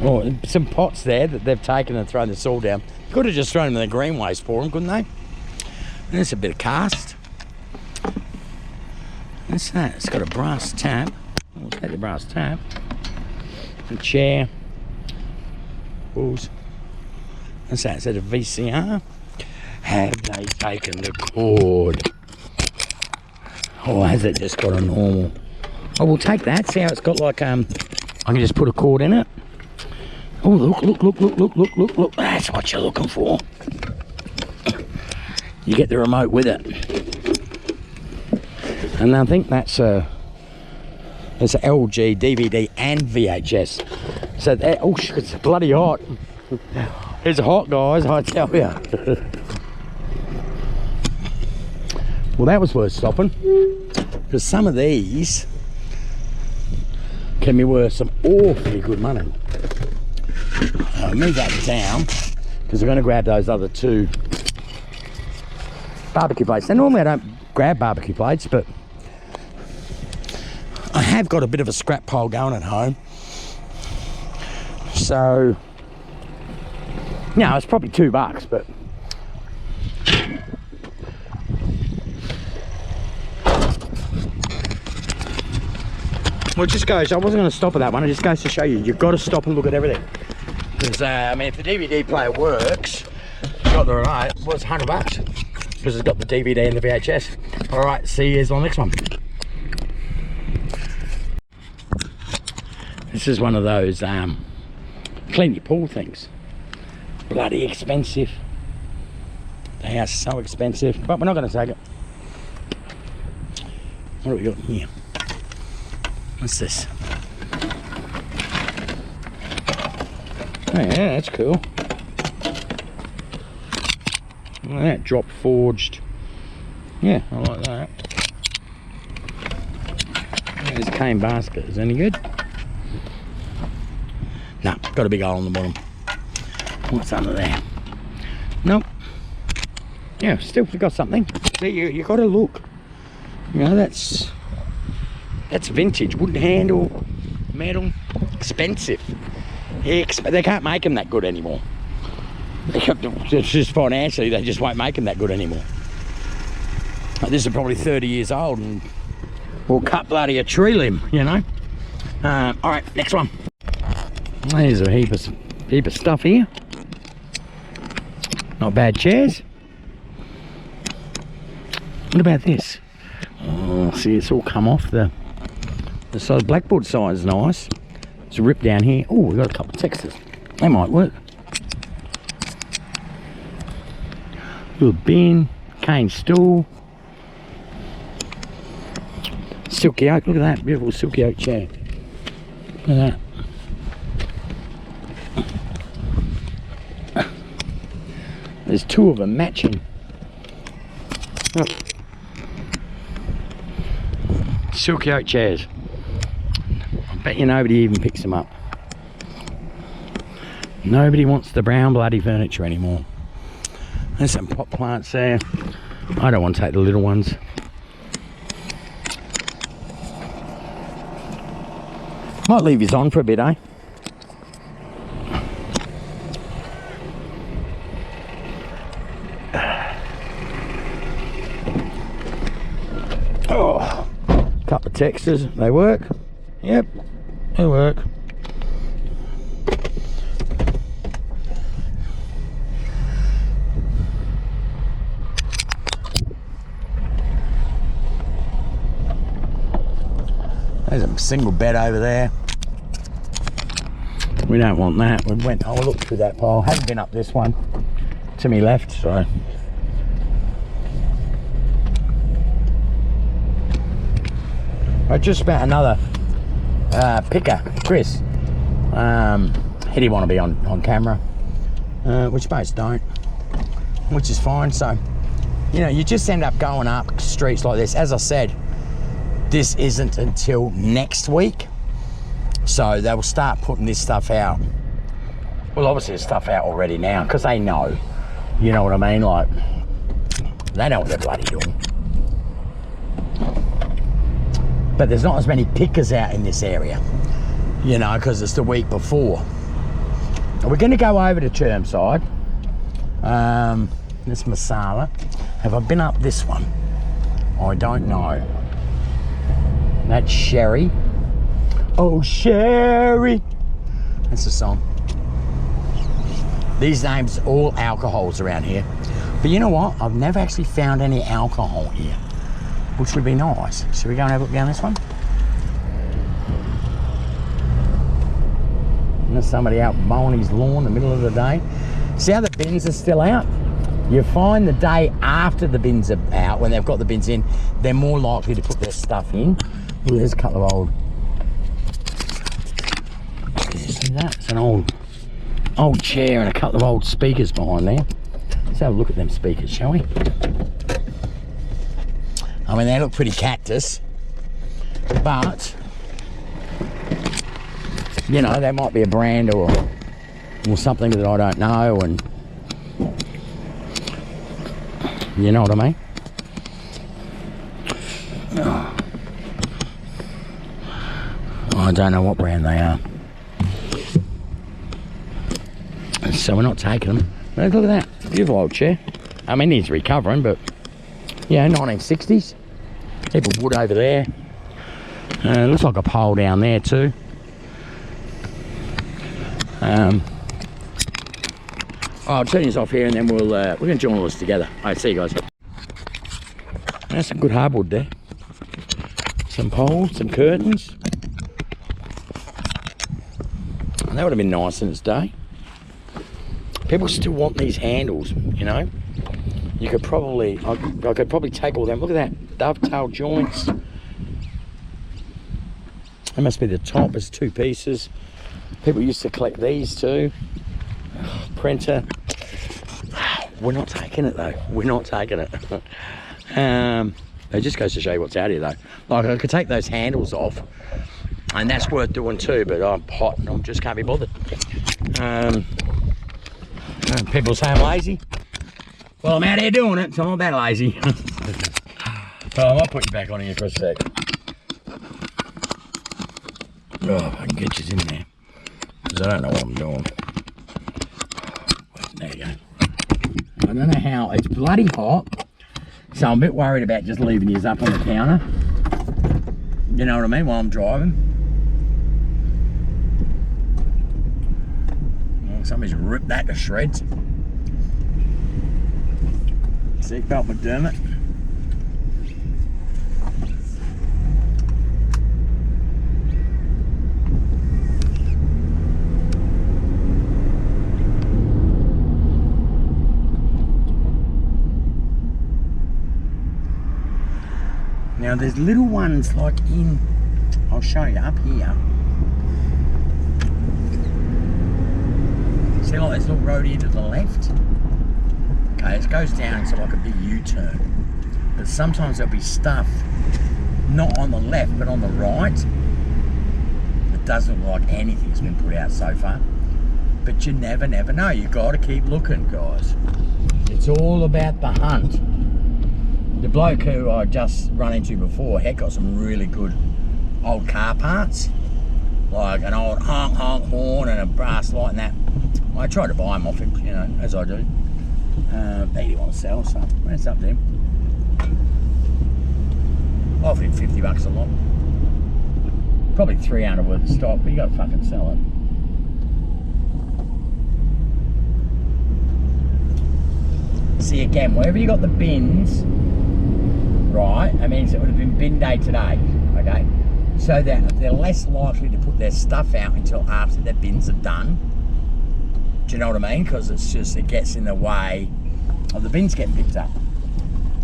Well, some pots there that they've taken and thrown the soil down. Could have just thrown them in the green waste for them, couldn't they? And there's a bit of cast. What's that? It's got a brass tap. We'll take the brass tap. A chair. Balls. What's that? Is that a VCR? Have they taken the cord? Or has it just got a normal? Oh, we'll take that. See how it's got like, I can just put a cord in it. Oh, look. That's what you're looking for. You get the remote with it. And I think that's a LG, DVD and VHS. So that, oh, it's bloody hot. It's hot, guys, I tell you. Well, that was worth stopping. Because some of these can be worth some awfully good money. I'll move that down because we're going to grab those other two barbecue plates. Now, normally I don't grab barbecue plates, but I have got a bit of a scrap pile going at home. So, it's probably $2, but well, it just goes, I wasn't going to stop at that one, it just goes to show you, you've got to stop and look at everything. Because, I mean, if the DVD player works, got the remote, well, it's $100 because it's got the DVD and the VHS. All right, see you on the next one. This is one of those clean your pool things. Bloody expensive. They are so expensive, but we're not going to take it. What have we got here? What's this? Oh yeah, that's cool. Look at that, drop forged. Yeah, I like that. This cane basket is any good? No, got a big hole on the bottom. What's under there? Nope. Yeah, still got something. See, you got to look. You know, that's vintage, wooden handle, metal, expensive. They can't make them that good anymore. It's just financially, they just won't make them that good anymore. Like, this is probably 30 years old and will cut bloody a tree limb, you know. All right, next one. There's a heap of stuff here. Not bad chairs. What about this? Oh, see, it's all come off the size. Blackboard side is nice. It's a rip down here. Oh, we've got a couple of textures. They might work. Little bin, cane stool. Silky oak, look at that, beautiful silky oak chair. Look at that. There's two of them matching. Look. Silky oak chairs. I bet you nobody even picks them up. Nobody wants the brown bloody furniture anymore. There's some pot plants there. I don't want to take the little ones. Might leave yours on for a bit, eh? Oh, couple of textures. They work. Yep, they work. There's a single bed over there. We don't want that. We went, I'll look through that pile. Haven't been up this one. To me left, so. Just about another picker, Chris. He didn't want to be on camera, which most don't, which is fine. So, you know, you just end up going up streets like this. As I said, this isn't until next week, so they will start putting this stuff out. Well, obviously there's stuff out already now because they know, you know what I mean, like they know what they're bloody doing. But there's not as many pickers out in this area, you know, because it's the week before. We're going to go over to Curbside. This masala. Have I been up this one? I don't know. That's Sherry. Oh, Sherry. That's the song. These names, all alcohols around here. But you know what? I've never actually found any alcohol here, which would be nice. Should we go and have a look down this one? And there's somebody out mowing his lawn in the middle of the day. See how the bins are still out? You find the day after the bins are out, when they've got the bins in, they're more likely to put their stuff in. Ooh, there's a couple of old... See that? It's an old chair and a couple of old speakers behind there. Let's have a look at them speakers, shall we? I mean, they look pretty cactus, but you know, they might be a brand or something that I don't know, and you know what I mean? I don't know what brand they are. So we're not taking them. But look at that, beautiful old chair. I mean, he's recovering, but yeah, 1960s. Heap of wood over there. Looks like a pole down there too. I'll turn this off here, and then we're going to join all this together. All right, see you guys. That's some good hardwood there. Some poles, some curtains. And that would have been nice in its day. People still want these handles, you know. You could probably, I could probably take all them. Look at that, dovetail joints. That must be the top. It's 2 pieces. People used to collect these too. Printer. We're not taking it though. We're not taking it. It just goes to show you what's out here though. Like, I could take those handles off, and that's worth doing too, but I'm hot and I just can't be bothered. People say I'm lazy. Well, I'm out here doing it, so I'm not that lazy. So I might put you back on here for a sec. Oh, I can get you in there, because I don't know what I'm doing. There you go. I don't know how, it's bloody hot, so I'm a bit worried about just leaving you up on the counter. You know what I mean, while I'm driving. Oh, somebody's ripped that to shreds. Seatbelt McDermott. Now there's little ones like in, I'll show you up here. See, like this little road here to the left? Okay, it goes down into like a big U-turn. But sometimes there'll be stuff not on the left but on the right. It doesn't look like anything's been put out so far. But you never know. You gotta keep looking, guys. It's all about the hunt. The bloke who I just run into before, heck, got some really good old car parts. Like an old honk horn and a brass light and that. I try to buy them off him, you know, as I do. But he wants to sell, so it's up to him. I offered him $50 a lot. Probably 300 worth of stock, but you got to fucking sell it. See, again, wherever you got the bins, right, that means it would have been bin day today, okay? So that they're less likely to put their stuff out until after their bins are done. Do you know what I mean? Because it's just, it gets in the way of the bins getting picked up.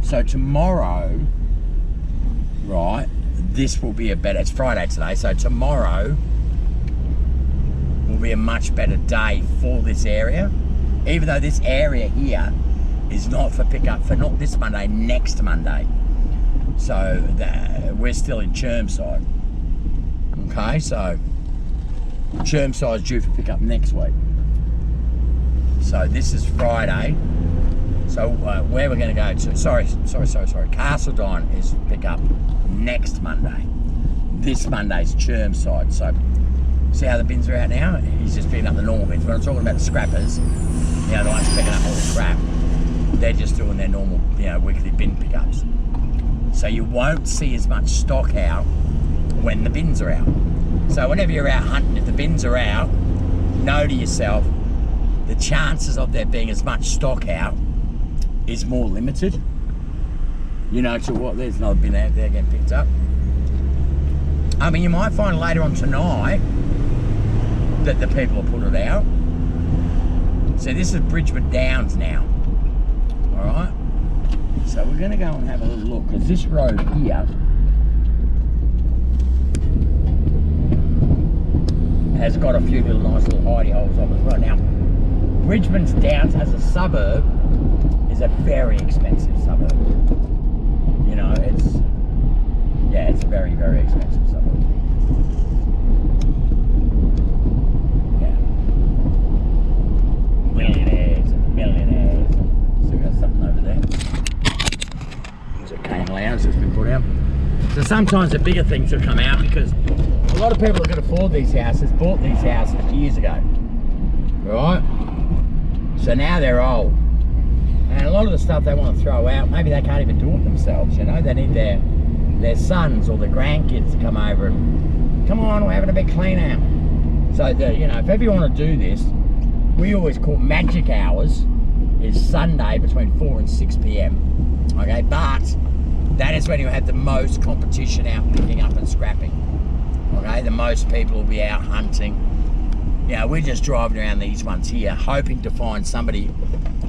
So tomorrow, right, this will be a better, it's Friday today, so tomorrow will be a much better day for this area. Even though this area here is not for pickup for not this Monday, next Monday. So we're still in Chermside. Okay, so Chermside's due for pickup next week. So this is Friday. So where we're going to go to, sorry, Castledine is pick up next Monday. This Monday's Chermside. So See how the bins are out now? He's just picking up the normal bins. When I'm talking about the scrappers, you know, the ones picking up all the crap, they're just doing their normal, you know, weekly bin pickups. So you won't see as much stock out when the bins are out. So whenever you're out hunting, if the bins are out, know to yourself, the chances of there being as much stock out is more limited. You know, to what, there's another bin out there getting picked up. I mean, you might find later on tonight that the people have put it out. So this is Brisbane Downs now. Alright? So we're going to go and have a little look, because this road here has got a few little nice little hidey holes on it right now. Brisbane Downs as a suburb is a very expensive suburb. You know, it's, yeah, it's a very, very expensive suburb. Yeah. Millionaires and millionaires. So we've got something over there. There's a cane lounge that's been put out. So sometimes the bigger things will come out because a lot of people that can afford these houses bought these houses years ago. Right? So now they're old. And a lot of the stuff they want to throw out, maybe they can't even do it themselves, you know? They need their sons or their grandkids to come over and, come on, we're having a big clean out. So, you know, if ever you want to do this, we always call magic hours is Sunday between 4 and 6 p.m. Okay, but that is when you have the most competition out picking up and scrapping. Okay, the most people will be out hunting. You know, we're just driving around these ones here, hoping to find somebody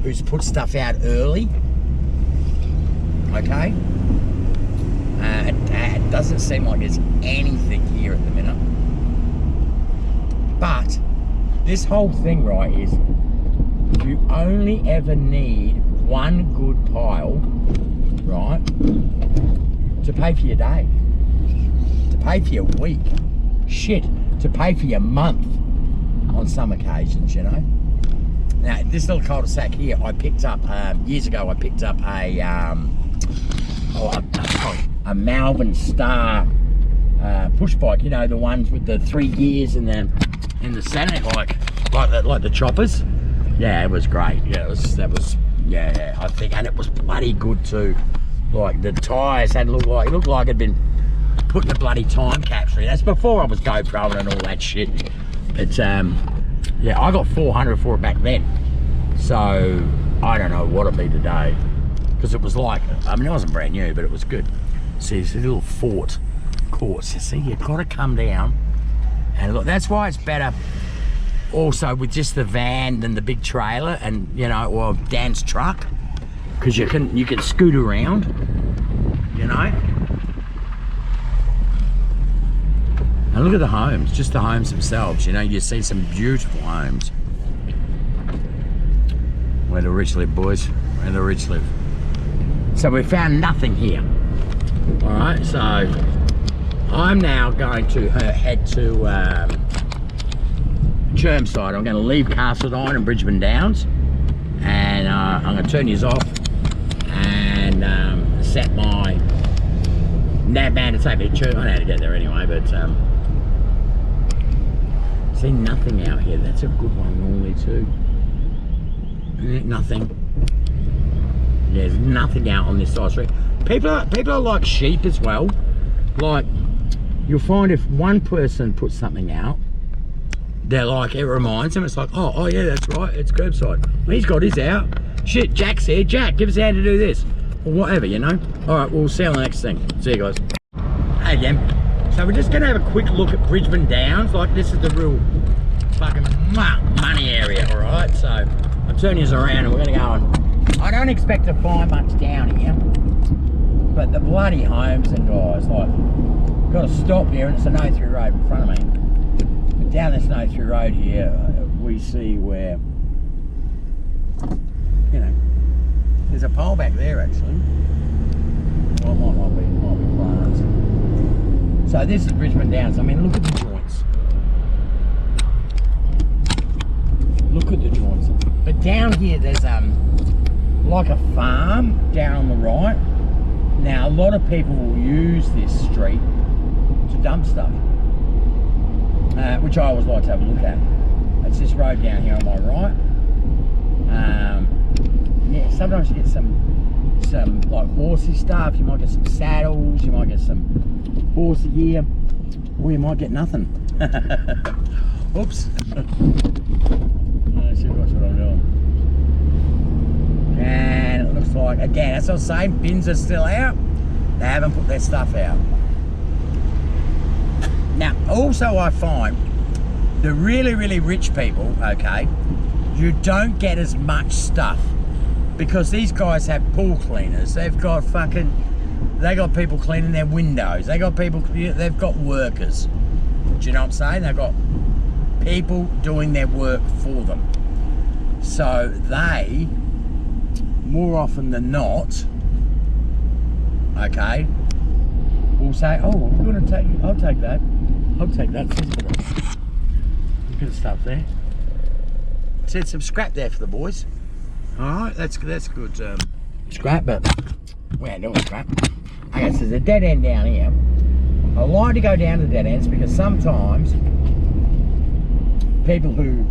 who's put stuff out early. Okay? It doesn't seem like there's anything here at the minute. But this whole thing, right, is you only ever need one good pile, right, to pay for your day, to pay for your week, shit, to pay for your month on some occasions, you know. Now, this little cul-de-sac here, I picked up, years ago, I picked up a Malvern Star push bike, you know, the ones with the 3 gears in the center, like the choppers. Yeah, it was great. Yeah, yeah, I think, and it was bloody good too. Like the tyres had looked like it'd been put in a bloody time capsule. That's before I was GoProing and all that shit. But yeah, I got 400 for it back then. So I don't know what it'd be today, because it was like, I mean, it wasn't brand new, but it was good. See, it's a little fort course. You see, you've got to come down and look. That's why it's better also with just the van than the big trailer, and you know, or Dan's truck, because you can scoot around, you know. And look at the homes, just the homes themselves, you know. You see some beautiful homes. Where the rich live, boys, where the rich live. So we found nothing here. All right, so I'm now going to head to Curbside. I'm going to leave Castledine and Brisbane Downs, and I'm going to turn these off and set my nav band to take me to church. I know how to get there anyway, but see, nothing out here. That's a good one normally too. Nothing. There's nothing out on this side street. People are like sheep as well. Like, you'll find if one person puts something out, they're like, it reminds them, it's like, oh yeah, that's right, it's Curbside. Well, he's got his out. Shit, Jack's here. Jack, give us a hand to do this. Or whatever, you know. Alright, we'll see you on the next thing. See you guys. Hey again. So we're just going to have a quick look at Brisbane Downs. Like, this is the real fucking money area, alright? So I'm turning this around and we're going to go and I don't expect to find much down here. But the bloody homes and guys, like, got to stop here, and it's a no-through road in front of me. But down this no-through road here, we see where, you know, there's a pole back there actually. Well, it might be plants. So this is Brisbane Downs. I mean, look at the joints. Look at the joints. But down here, there's like a farm down on the right. Now, a lot of people will use this street to dump stuff. which I always like to have a look at. It's this road down here on my right. Yeah, sometimes you get some like horsey stuff. You might get some saddles, you might get some horsey gear, or you might get nothing. Oops. Let's see what I'm doing. And it looks like, again, as I was saying, bins are still out. They haven't put their stuff out. Now, also I find the really, really rich people, okay, you don't get as much stuff because these guys have pool cleaners. They've got people cleaning their windows. They've got workers. Do you know what I'm saying? They've got people doing their work for them. So they, more often than not, okay, will say, oh, I'm going to take, I'll take that. I'll take that. Bit of stuff there. Said some scrap there for the boys. Alright, that's good scrap, but we ain't doing scrap. Okay, so there's a dead end down here. I like to go down to the dead ends because sometimes people who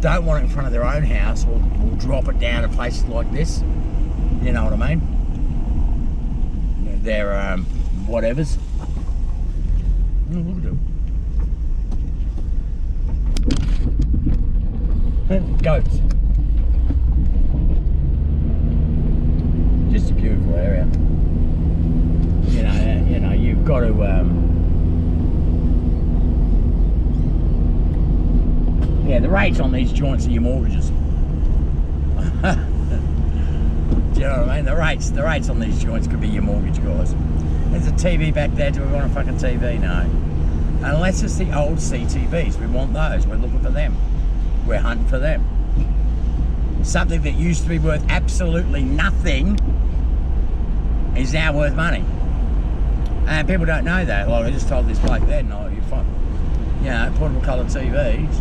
don't want it in front of their own house will drop it down to places like this. You know what I mean? They're whatevers. Oh, look at them. Goats. Just a beautiful area. You know, you've got to yeah, the rates on these joints are your mortgages. Do you know what I mean? The rates on these joints could be your mortgage, guys. There's a TV back there. Do we want a fucking TV? No. Unless it's the old CTVs. We want those. We're looking for them. We're hunting for them. Something that used to be worth absolutely nothing is now worth money. And people don't know that. Like I just told this bloke then, oh, you're fine. You know, portable colour TVs,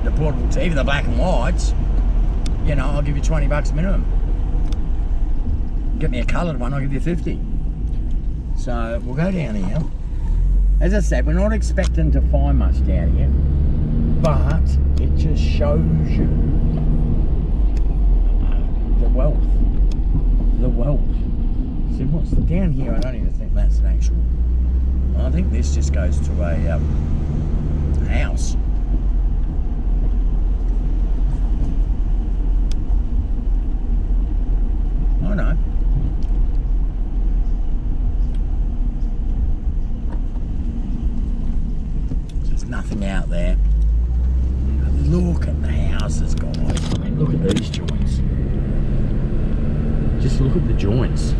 the portable TV, the black and whites, you know, I'll give you 20 bucks minimum. Get me a coloured one, I'll give you 50. So we'll go down here. As I said, we're not expecting to find much down here, but it just shows you the wealth. The wealth. See, what's down here? I don't even think that's an actual. I think this just goes to a house. Oh no. There's nothing out there. Look at the houses, guys. I mean, look at these joints. Just look at the joints.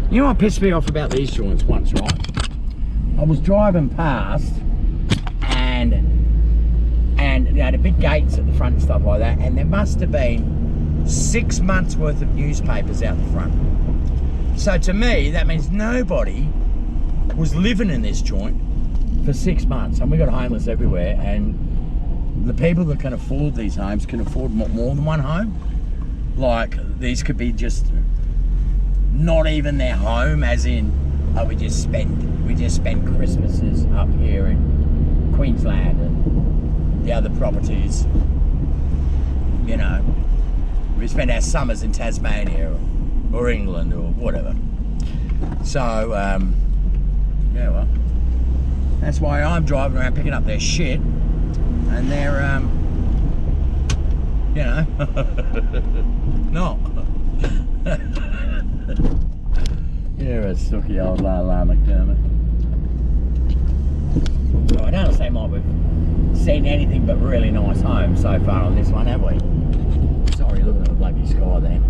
You know what pissed me off about these joints once, right? I was driving past and they had the big gates at the front and stuff like that, and there must have been 6 months worth of newspapers out the front. So to me, that means nobody was living in this joint for 6 months, and we got homeless everywhere, and the people that can afford these homes can afford more than one home. Like, these could be just not even their home, as in, oh, we just spend Christmases up here in Queensland and the other properties, you know, we spend our summers in Tasmania or England or whatever. So yeah, well, that's why I'm driving around picking up their shit, and they're you know, not. You're a sooky old La McDermott. So I don't understand why we've seen anything but really nice homes so far on this one, have we? Sorry, looking at the bloody sky there.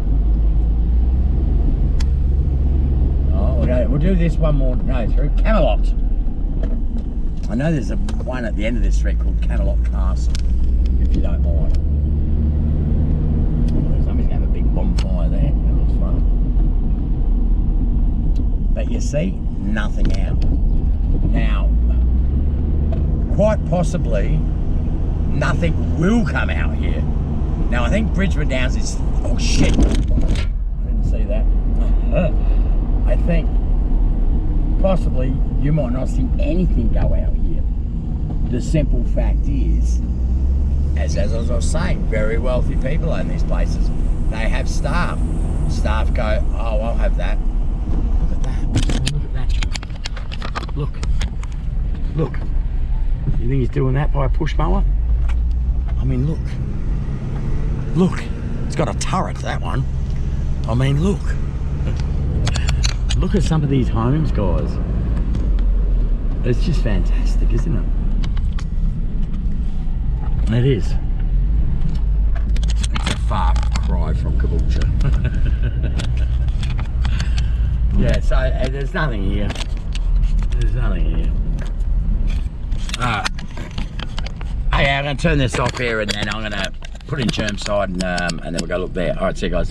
Oh, we'll do this one more, no, through Camelot. I know there's one at the end of this street called Camelot Castle, if you don't mind. Somebody's going to have a big bonfire there. That looks fun. But you see, nothing out. Now, quite possibly, nothing will come out here. Now, I think Brisbane Downs is... Oh, shit. I didn't see that. I think possibly you might not see anything go out here. The simple fact is, as I was saying, very wealthy people own these places. They have staff. Staff go, oh, I'll have that. Look at that. Look at that. Look. Look. You think he's doing that by a push mower? I mean, look. Look. It's got a turret, that one. I mean, look. Look at some of these homes, guys. It's just fantastic, isn't it? It is. It's a far cry from Caboolture. Yeah, so there's nothing here. There's nothing here. Hey, I'm going to turn this off here and then I'm going to put in Curbside and then we'll go look there. Alright, see you guys.